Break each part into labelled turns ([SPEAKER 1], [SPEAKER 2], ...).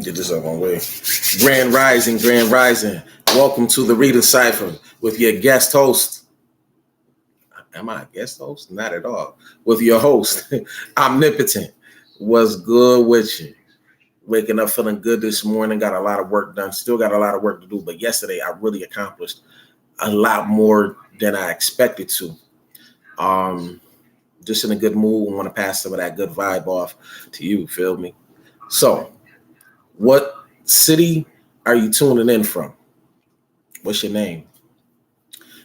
[SPEAKER 1] Get this up on way. Grand Rising, Grand Rising. Welcome to the Reading Cipher with your guest host. Am I a guest host? Not at all. With your host, Omnipotent. What's good with you? Waking up feeling good this morning. Got a lot of work done. Still got a lot of work to do. But yesterday, I really accomplished a lot more than I expected to. Just in a good mood. I want to pass some of that good vibe off to you. Feel me? So, what city are you tuning in from? What's your name?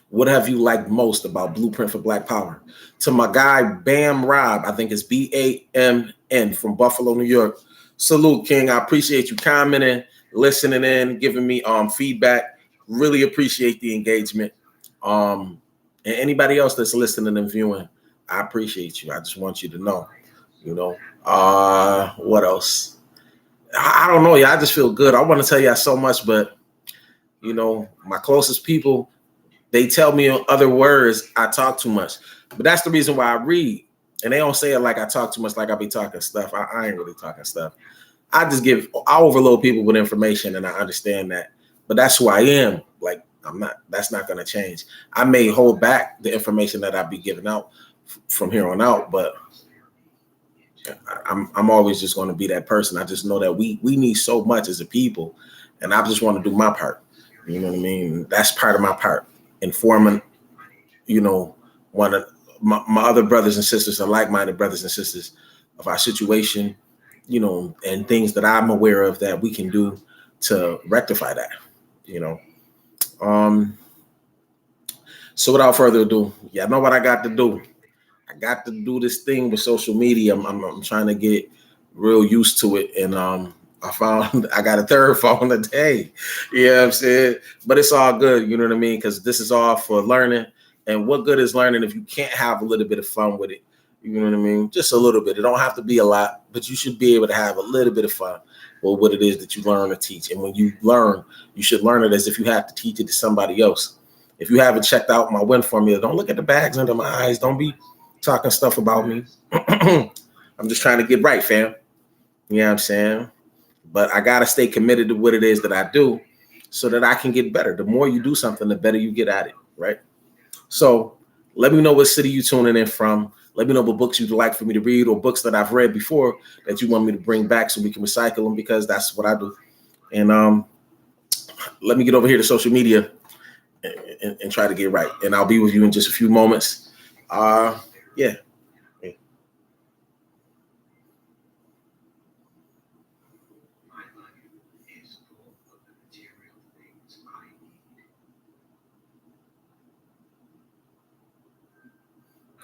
[SPEAKER 1] What have you liked most about Blueprint for Black Power? To my guy, Bam Rob, I think it's BAMN from Buffalo, New York. Salute, King. I appreciate you commenting, listening in, giving me feedback. Really appreciate the engagement. And anybody else that's listening and viewing, I appreciate you. I just want you to know, what else? I don't know. Yeah, I just feel good. I want to tell you so much, but my closest people, they tell me in other words, I talk too much. But that's the reason why I read. And they don't say it like I talk too much, like I be talking stuff. I ain't really talking stuff. I overload people with information, and I understand that. But that's who I am. Like, that's not going to change. I may hold back the information that I be giving out from here on out, but I'm always just going to be that person. I just know that we need so much as a people, and I just want to do my part. You know what I mean? That's part of my part. Informing, one of my other brothers and sisters and like-minded brothers and sisters of our situation, and things that I'm aware of that we can do to rectify that, So without further ado, I know what I got to do. I got to do this thing with social media. I'm trying to get real used to it. And I found I got a third phone today. You know what I'm saying? But it's all good. You know what I mean? Because this is all for learning. And what good is learning if you can't have a little bit of fun with it? You know what I mean? Just a little bit. It don't have to be a lot, but you should be able to have a little bit of fun with what it is that you learn or teach. And when you learn, you should learn it as if you have to teach it to somebody else. If you haven't checked out my win formula, don't look at the bags under my eyes. Don't be talking stuff about me. I'm just trying to get right, fam. You know what I'm saying? But I got to stay committed to what it is that I do so that I can get better. The more you do something, the better you get at it, right? So let me know what city you're tuning in from. Let me know what books you'd like for me to read or books that I've read before that you want me to bring back so we can recycle them, because that's what I do. And let me get over here to social media and try to get right. And I'll be with you in just a few moments. Yeah.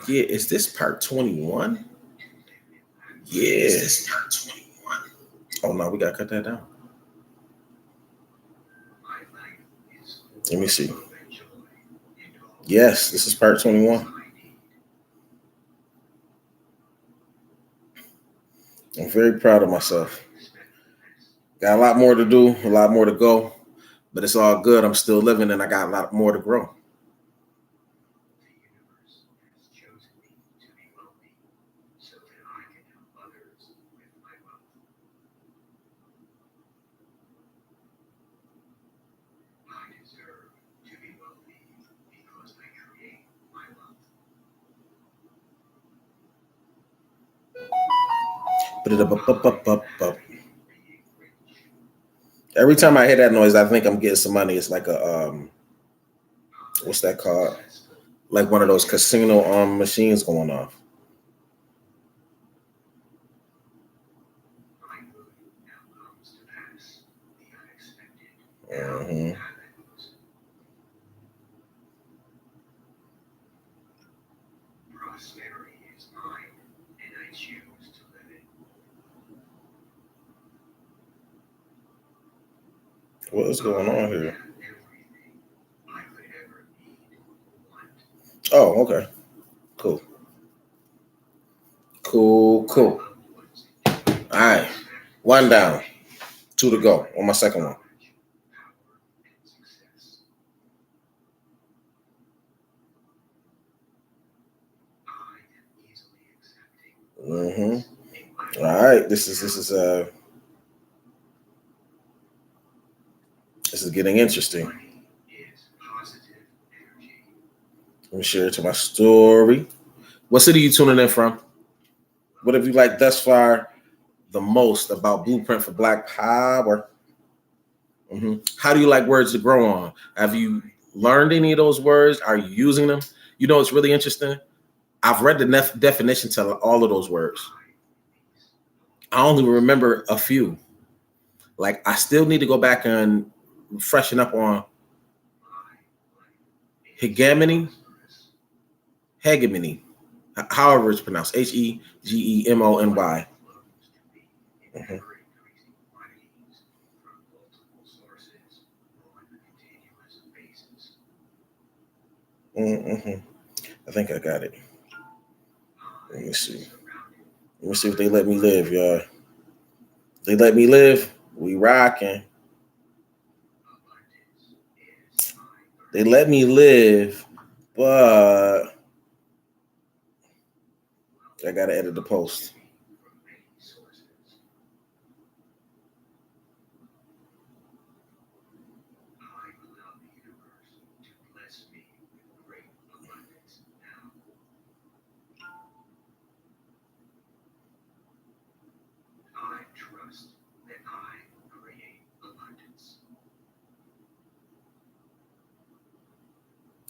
[SPEAKER 1] Yeah, is this part 21? Yeah. Is this part 21? Oh, no, we got to cut that down. Let me see. Yes, this is part 21. I'm very proud of myself. Got a lot more to do, a lot more to go, but it's all good. I'm still living, and I got a lot more to grow. Every time I hear that noise, I think I'm getting some money. It's like a what's that called? Like one of those casino machines going off. Mm-hmm. What is going on here? Oh, okay. Cool. Cool. All right. One down. Two to go on my second one. Mm-hmm. All right. This is This is getting interesting. Let me share it to my story. What city are you tuning in from? What have you liked thus far the most about Blueprint for Black Power? How do you like words to grow on? Have you learned any of those words? Are you using them? You know, it's really interesting. I've read the definition to all of those words. I only remember a few. Like, I still need to go back and freshen up on hegemony, however it's pronounced, Hegemony. I think I got it. Let me see. Let me see if they let me live, y'all. They let me live. We rocking. They let me live, but I gotta edit the post.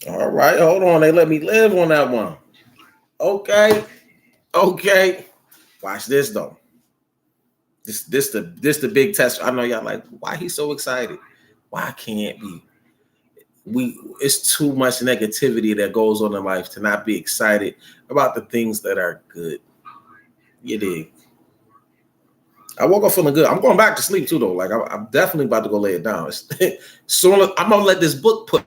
[SPEAKER 1] All right, hold on. They let me live on that one. Okay. Watch this though. This the big test. I know y'all like, why he's so excited? Why can't be? It's too much negativity that goes on in life to not be excited about the things that are good. You dig? I woke up feeling good. I'm going back to sleep too though. Like, I'm definitely about to go lay it down. Soon I'm gonna let this book put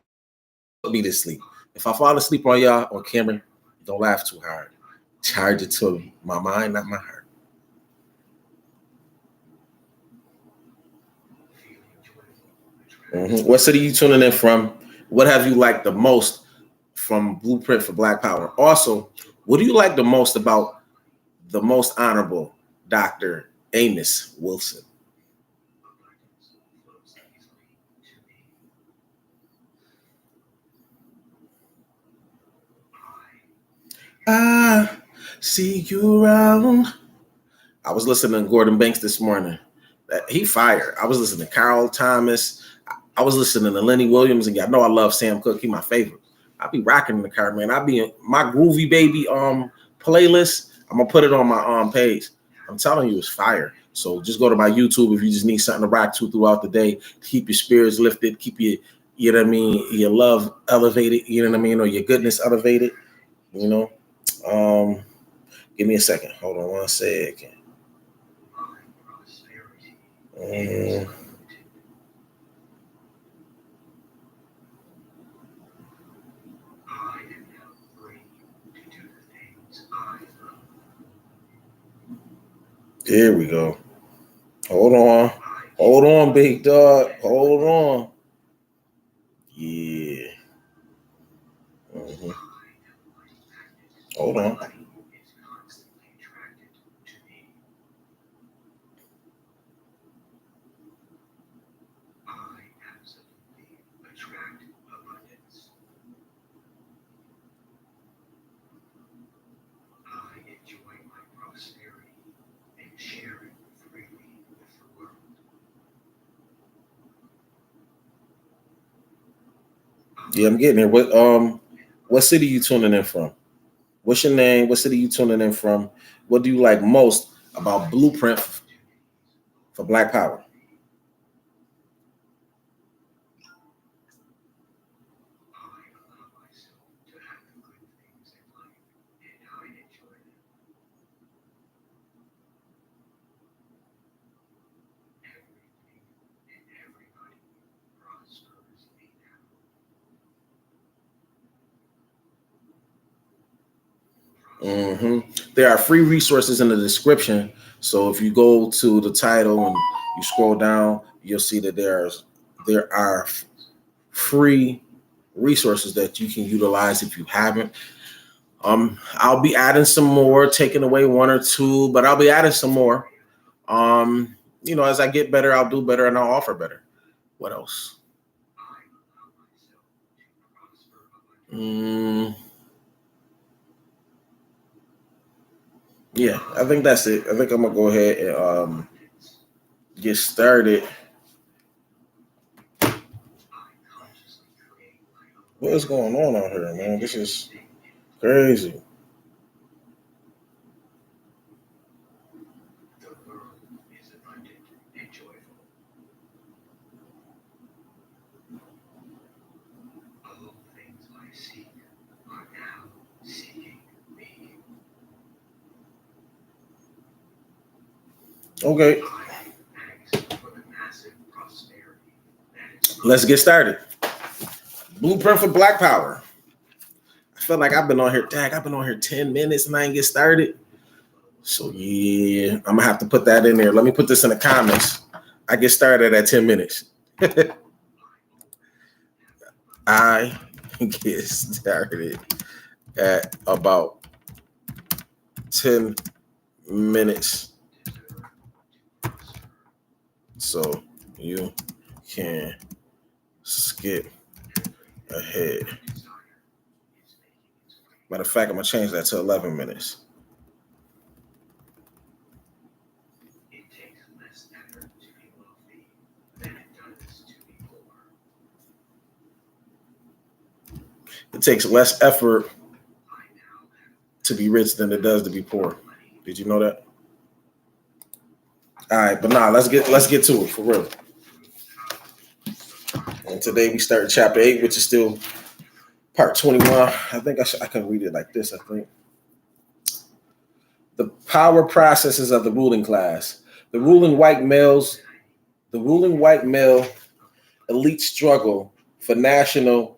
[SPEAKER 1] me to sleep. If I fall asleep on y'all on camera, don't laugh too hard. Charge it to my mind, not my heart. What city you tuning in from? What have you liked the most from Blueprint for Black Power? Also, what do you like the most about the most honorable Dr. Amos Wilson? I see you around. I was listening to Gordon Banks this morning. He fired. I was listening to Carl Thomas. I was listening to Lenny Williams, and y'all know I love Sam Cooke. He my favorite. I be rocking in the car, man. I be in my Groovy Baby playlist. I'm gonna put it on my page. I'm telling you, it's fire. So just go to my YouTube if you just need something to rock to throughout the day. Keep your spirits lifted. Keep your, you know what I mean, your love elevated. You know what I mean, or your goodness elevated. You know. Give me a second. Hold on one second. There we go. Hold on, big dog. Hold on. Yeah. Hold on. Yeah, I'm getting it. What city you tuning in from? What's your name? What city you tuning in from? What do you like most about Blueprint for Black Power? There are free resources in the description. So if you go to the title and you scroll down, you'll see that there are free resources that you can utilize if you haven't. I'll be adding some more, taking away one or two, but I'll be adding some more. As I get better, I'll do better and I'll offer better. What else? Yeah, I think that's it. I think I'm gonna go ahead and get started. What is going on out here, man? This is crazy. Okay, let's get started. Blueprint for Black Power. I feel like I've been on here, I've been on here 10 minutes and I ain't get started. So yeah, I'm gonna have to put that in there. Let me put this in the comments. I get started at 10 minutes. I get started at about 10 minutes. So you can skip ahead. Matter of fact, I'm gonna change that to 11 minutes. It takes less effort to be rich than it does to be poor. Did you know that? All right, but let's get to it for real. And today we start chapter 8, which is still part 21. I think I can read it like this, I think. The power processes of the ruling class. The ruling white male elite struggle for national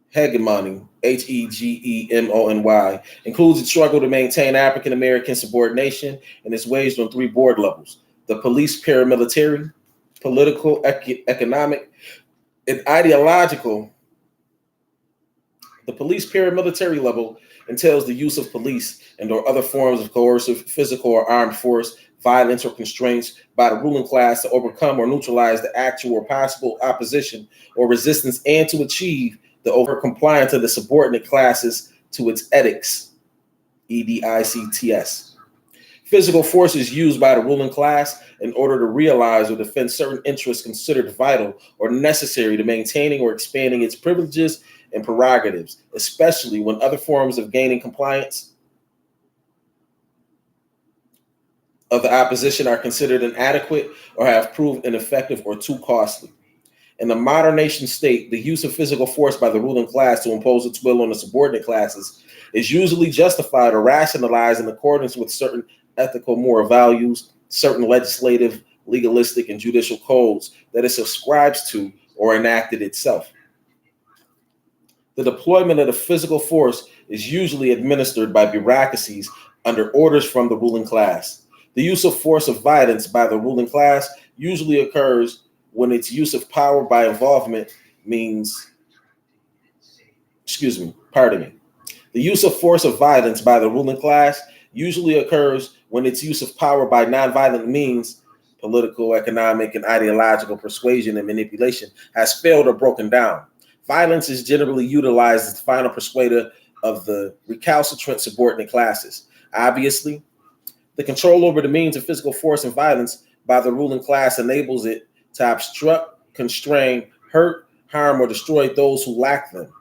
[SPEAKER 1] hegemony, hegemony, includes a struggle to maintain African American subordination and is waged on 3 board levels: the police, paramilitary, political, economic, and ideological. The police paramilitary level entails the use of police and or other forms of coercive, physical, or armed force, violence, or constraints by the ruling class to overcome or neutralize the actual or possible opposition or resistance and to achieve the overt compliance of the subordinate classes to its edicts, edicts. Physical force is used by the ruling class in order to realize or defend certain interests considered vital or necessary to maintaining or expanding its privileges and prerogatives, especially when other forms of gaining compliance of the opposition are considered inadequate or have proved ineffective or too costly. In the modern nation state, the use of physical force by the ruling class to impose its will on the subordinate classes is usually justified or rationalized in accordance with certain ethical moral values, certain legislative, legalistic, and judicial codes that it subscribes to or enacted itself. The deployment of the physical force is usually administered by bureaucracies under orders from the ruling class. The use of force of violence by the ruling class usually occurs when its use of power by involvement means, The use of force of violence by the ruling class usually occurs when its use of power by nonviolent means, political, economic, and ideological persuasion and manipulation, has failed or broken down. Violence is generally utilized as the final persuader of the recalcitrant subordinate classes. Obviously, the control over the means of physical force and violence by the ruling class enables it to obstruct, constrain, hurt, harm, or destroy those who lack them,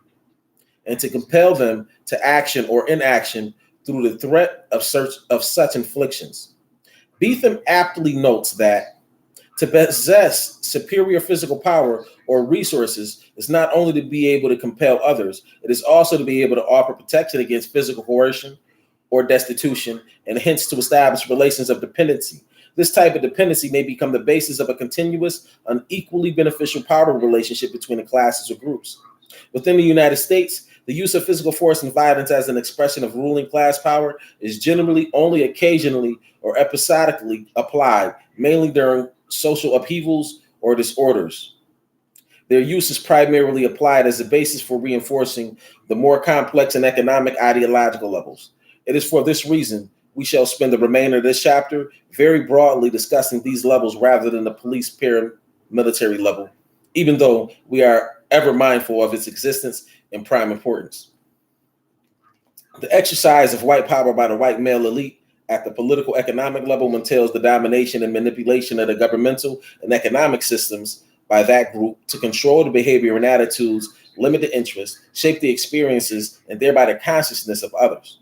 [SPEAKER 1] and to compel them to action or inaction through the threat of such inflictions. Beetham aptly notes that to possess superior physical power or resources is not only to be able to compel others, it is also to be able to offer protection against physical coercion or destitution, and hence to establish relations of dependency. This type of dependency may become the basis of a continuous, unequally beneficial power relationship between the classes or groups. Within the United States, the use of physical force and violence as an expression of ruling class power is generally only occasionally or episodically applied, mainly during social upheavals or disorders. Their use is primarily applied as a basis for reinforcing the more complex and economic ideological levels. It is for this reason we shall spend the remainder of this chapter very broadly discussing these levels rather than the police paramilitary level, even though we are ever mindful of its existence and prime importance. The exercise of white power by the white male elite at the political economic level entails the domination and manipulation of the governmental and economic systems by that group to control the behavior and attitudes, limit the interest, shape the experiences, and thereby the consciousness of others.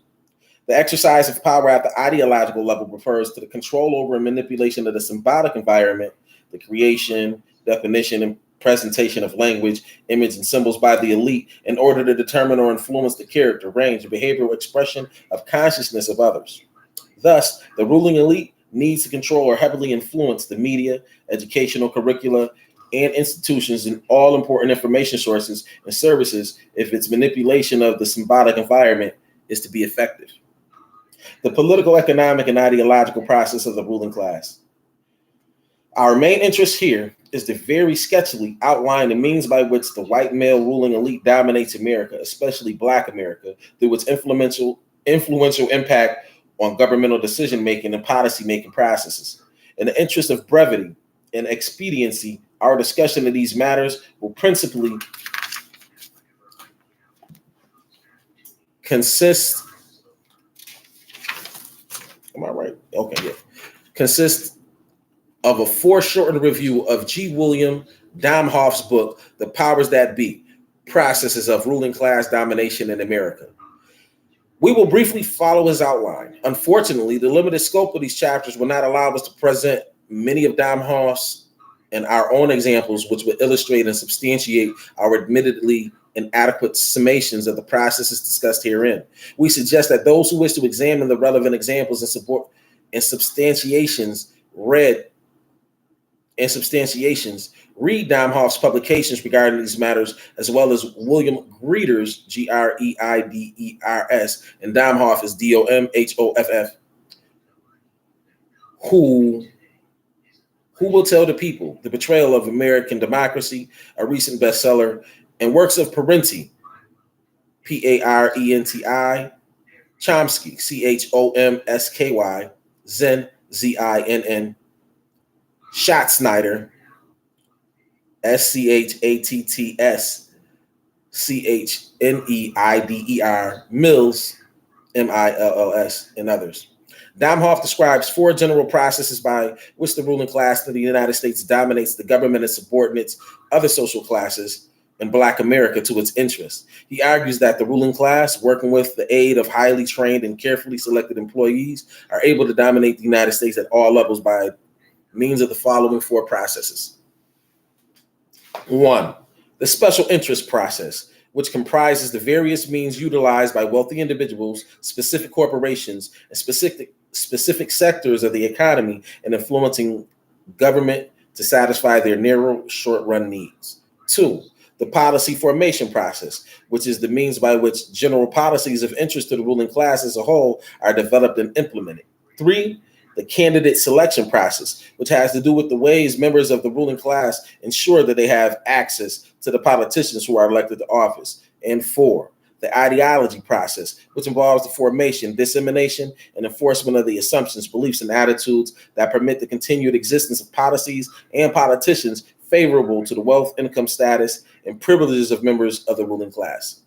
[SPEAKER 1] The exercise of power at the ideological level refers to the control over and manipulation of the symbolic environment, the creation, definition, and presentation of language, image, and symbols by the elite in order to determine or influence the character, range, and behavioral expression of consciousness of others. Thus, the ruling elite needs to control or heavily influence the media, educational curricula, and institutions in all important information sources and services if its manipulation of the symbolic environment is to be effective. The political, economic, and ideological process of the ruling class. Our main interest here is to very sketchily outline the means by which the white male ruling elite dominates America, especially Black America, through its influential impact on governmental decision-making and policy-making processes. In the interest of brevity and expediency, our discussion of these matters will principally consist of a foreshortened review of G. William Domhoff's book, The Powers That Be, Processes of Ruling Class Domination in America. We will briefly follow his outline. Unfortunately, the limited scope of these chapters will not allow us to present many of Domhoff's and our own examples, which would illustrate and substantiate our admittedly inadequate summations of the processes discussed herein. We suggest that those who wish to examine the relevant examples and support and substantiations read Domhoff's publications regarding these matters, as well as William Greeders, Greiders, and Domhoff is Domhoff, who will tell the people, the betrayal of American democracy, a recent bestseller, and works of Parenti, Parenti, Chomsky, Chomsky, Zinn, Zinn, Schattschneider, Schattschneider, Mills, Mills, and others. Domhoff describes four general processes by which the ruling class of the United States dominates the government and subordinates other social classes in Black America to its interests. He argues that the ruling class, working with the aid of highly trained and carefully selected employees, are able to dominate the United States at all levels by means of the following four processes. 1, the special interest process, which comprises the various means utilized by wealthy individuals, specific corporations, and specific sectors of the economy in influencing government to satisfy their narrow, short-run needs. 2, the policy formation process, which is the means by which general policies of interest to the ruling class as a whole are developed and implemented. 3, the candidate selection process, which has to do with the ways members of the ruling class ensure that they have access to the politicians who are elected to office. And 4, the ideology process, which involves the formation, dissemination, and enforcement of the assumptions, beliefs, and attitudes that permit the continued existence of policies and politicians favorable to the wealth, income status, and privileges of members of the ruling class.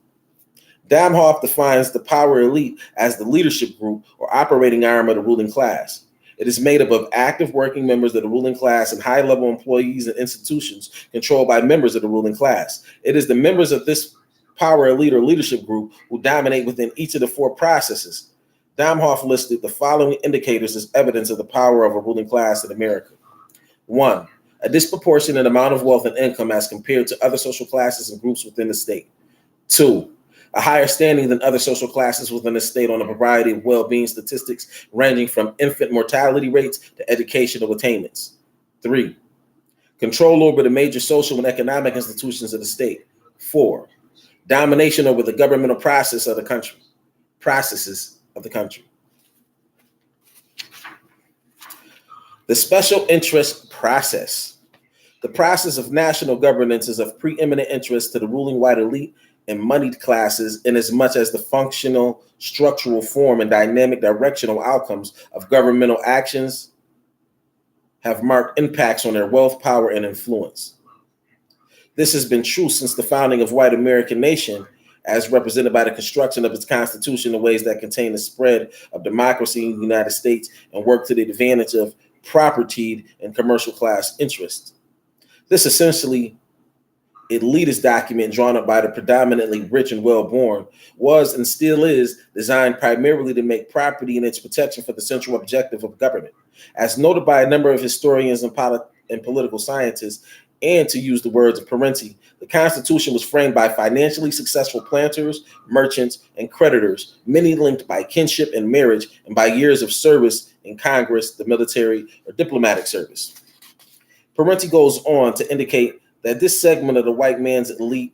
[SPEAKER 1] Domhoff defines the power elite as the leadership group or operating arm of the ruling class. It is made up of active working members of the ruling class and high-level employees and institutions controlled by members of the ruling class. It is the members of this power elite or leadership group who dominate within each of the four processes. Domhoff listed the following indicators as evidence of the power of a ruling class in America. 1, a disproportionate amount of wealth and income as compared to other social classes and groups within the state. 2, a higher standing than other social classes within the state on a variety of well-being statistics ranging from infant mortality rates to educational attainments. 3, control over the major social and economic institutions of the state. 4, domination over the governmental processes of the country. The special interest process. The process of national governance is of preeminent interest to the ruling white elite and moneyed classes inasmuch as the functional, structural form, and dynamic directional outcomes of governmental actions have marked impacts on their wealth, power, and influence. This has been true since the founding of white American nation as represented by the construction of its constitution in ways that contain the spread of democracy in the United States and work to the advantage of propertied and commercial class interests. This essentially elitist document drawn up by the predominantly rich and well-born was and still is designed primarily to make property and its protection for the central objective of government. As noted by a number of historians and political scientists, and to use the words of Parenti, the Constitution was framed by financially successful planters, merchants, and creditors, many linked by kinship and marriage and by years of service in Congress, the military, or diplomatic service. Parenti goes on to indicate that this segment of the white man's elite,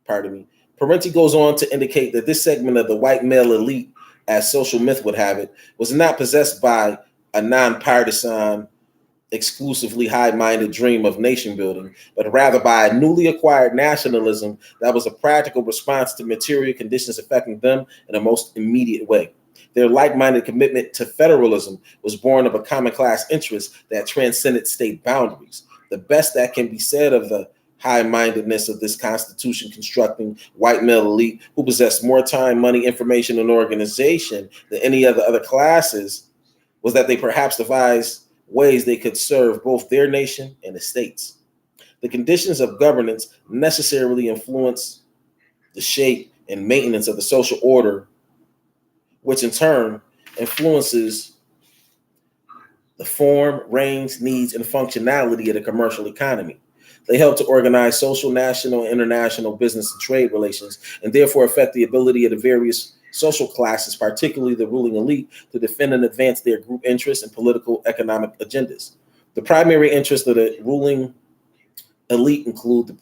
[SPEAKER 1] Parenti goes on to indicate that this segment of the white male elite, as social myth would have it, was not possessed by a nonpartisan, exclusively high-minded dream of nation building, but rather by a newly acquired nationalism that was a practical response to material conditions affecting them in a most immediate way. Their like-minded commitment to federalism was born of a common class interest that transcended state boundaries. The best that can be said of the high-mindedness of this constitution constructing white male elite who possessed more time, money, information, and organization than any other classes was that they perhaps devised ways they could serve both their nation and the states. The conditions of governance necessarily influence the shape and maintenance of the social order, which in turn influences the form, range, needs, and functionality of the commercial economy. They help to organize social, national, and international business and trade relations, and therefore affect the ability of the various social classes, particularly the ruling elite, to defend and advance their group interests and political economic agendas. The primary interests of the ruling elite include the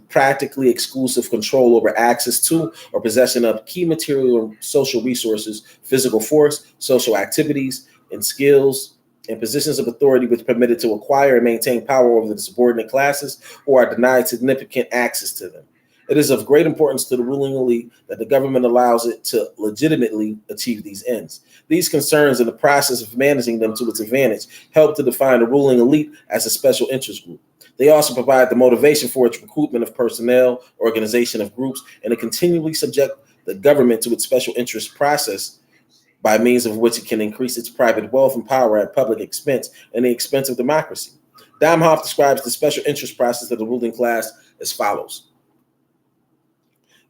[SPEAKER 1] practically exclusive control over access to or possession of key material or social resources, physical force, social activities, and skills, and positions of authority which permitted to acquire and maintain power over the subordinate classes who are denied significant access to them. It is of great importance to the ruling elite that the government allows it to legitimately achieve these ends. These concerns and the process of managing them to its advantage help to define the ruling elite as a special interest group. They also provide the motivation for its recruitment of personnel, organization of groups, and to continually subject the government to its special interest process by means of which it can increase its private wealth and power at public expense and the expense of democracy. Domhoff describes the special interest process of the ruling class as follows.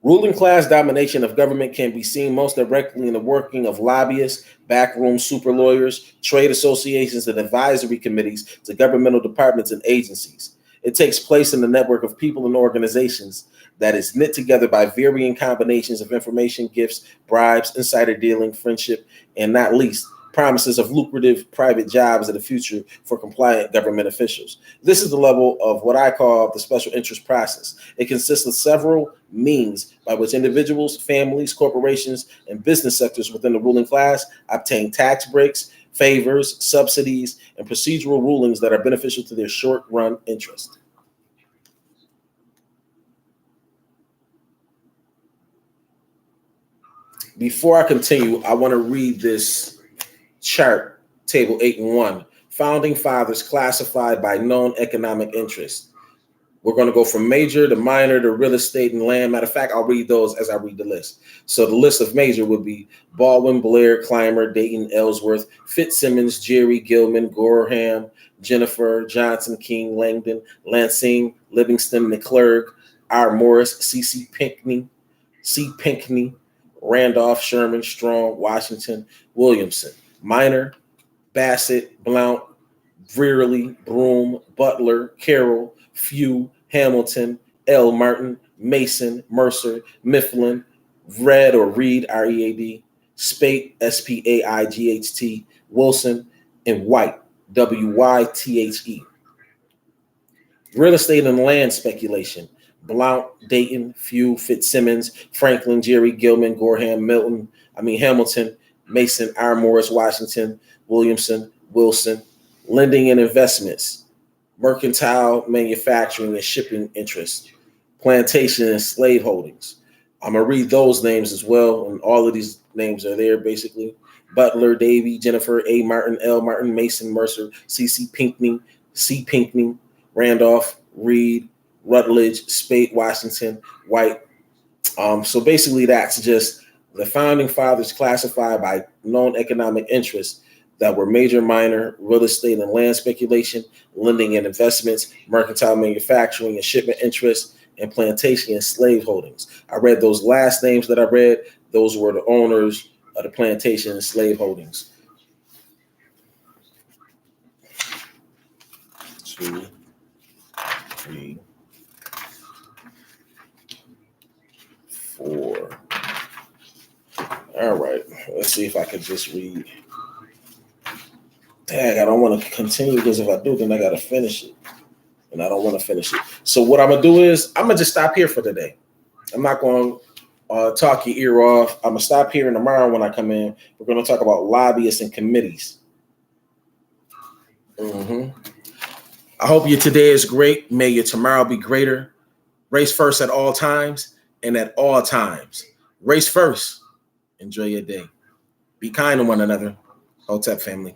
[SPEAKER 1] Ruling class domination of government can be seen most directly in the working of lobbyists, backroom super lawyers, trade associations, and advisory committees to governmental departments and agencies. It takes place in the network of people and organizations that is knit together by varying combinations of information, gifts, bribes, insider dealing, friendship, and not least, promises of lucrative private jobs in the future for compliant government officials. This is the level of what I call the special interest process. It consists of several means by which individuals, families, corporations, and business sectors within the ruling class obtain tax breaks, favors, subsidies, and procedural rulings that are beneficial to their short-run interest. Before I continue, I want to read this chart, table 8 and 1, founding fathers classified by known economic interest. We're going to go from major to minor to real estate and land. Matter of fact, I'll read those as I read the list. So the list of major would be Baldwin, Blair, Clymer, Dayton, Ellsworth, Fitzsimmons, Jerry, Gilman, Gorham, Jennifer, Johnson, King, Langdon, Lansing, Livingston, McClurg, R. Morris, C. Pinckney, Randolph, Sherman, Strong, Washington, Williamson. Minor, Bassett, Blount, Brearley, Broome, Butler, Carroll, Few, Hamilton, L. Martin, Mason, Mercer, Mifflin, Read or Reed, R-E-A-D, Spate, S-P-A-I-G-H-T, Wilson, and White, W-Y-T-H-E. Real estate and land speculation. Blount, Dayton, Few, Fitzsimmons, Franklin, Jerry, Gilman, Gorham, Hamilton, Mason, R. Morris, Washington, Williamson, Wilson. Lending and investments. Mercantile, manufacturing, and shipping interests. Plantation and slave holdings. I'm going to read those names as well, and all of these names are there basically. Butler, Davy, Jennifer, A. Martin, L. Martin, Mason, Mercer, C. Pinckney, Randolph, Reed, Rutledge, Spate, Washington, White. So basically, that's just the founding fathers classified by known economic interests that were major, minor, real estate and land speculation, lending and investments, mercantile manufacturing and shipment interests, and plantation and slave holdings. I read those last names that I read. Those were the owners of the plantation and slave holdings. 2, 3, 4. All right. Let's see if I could just read. Dang, I don't want to continue because if I do, then I got to finish it. And I don't want to finish it. So what I'm going to do is I'm going to just stop here for today. I'm not going to talk your ear off. I'm going to stop here, and tomorrow when I come in, we're going to talk about lobbyists and committees. I hope your today is great. May your tomorrow be greater. Race first at all times, and at all times. Race first. Enjoy your day. Be kind to one another. Hotep family.